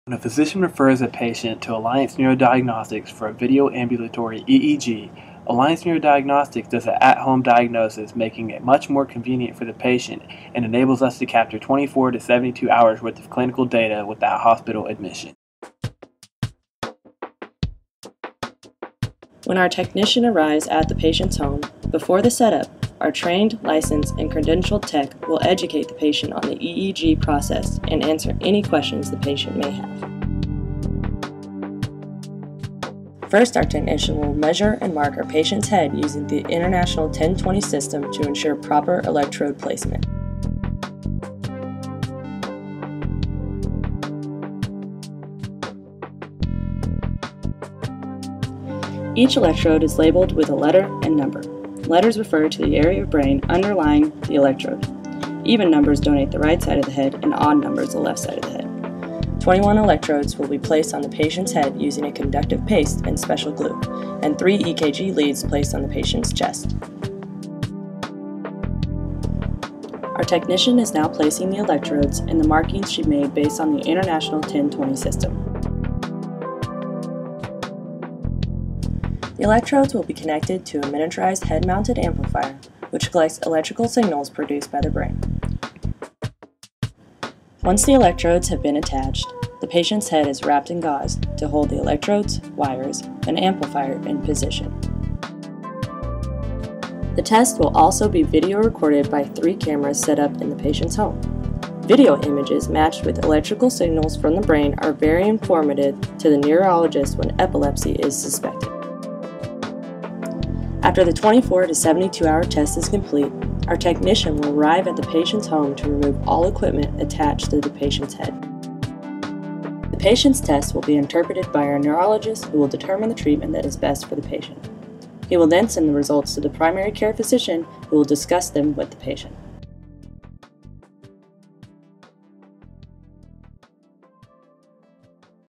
When a physician refers a patient to Alliance Neurodiagnostics for a video ambulatory EEG, Alliance Neurodiagnostics does an at-home diagnosis, making it much more convenient for the patient and enables us to capture 24 to 72 hours worth of clinical data without hospital admission. When our technician arrives at the patient's home, before the setup, our trained, licensed, and credentialed tech will educate the patient on the EEG process and answer any questions the patient may have. First, our technician will measure and mark our patient's head using the International 1020 system to ensure proper electrode placement. Each electrode is labeled with a letter and number. Letters refer to the area of brain underlying the electrode. Even numbers donate the right side of the head and odd numbers the left side of the head. 21 electrodes will be placed on the patient's head using a conductive paste and special glue, and 3 EKG leads placed on the patient's chest. Our technician is now placing the electrodes and the markings she made based on the International 1020 system. The electrodes will be connected to a miniaturized head-mounted amplifier, which collects electrical signals produced by the brain. Once the electrodes have been attached, the patient's head is wrapped in gauze to hold the electrodes, wires, and amplifier in position. The test will also be video recorded by 3 cameras set up in the patient's home. Video images matched with electrical signals from the brain are very informative to the neurologist when epilepsy is suspected. After the 24 to 72 hour test is complete, our technician will arrive at the patient's home to remove all equipment attached to the patient's head. The patient's test will be interpreted by our neurologist, who will determine the treatment that is best for the patient. He will then send the results to the primary care physician, who will discuss them with the patient.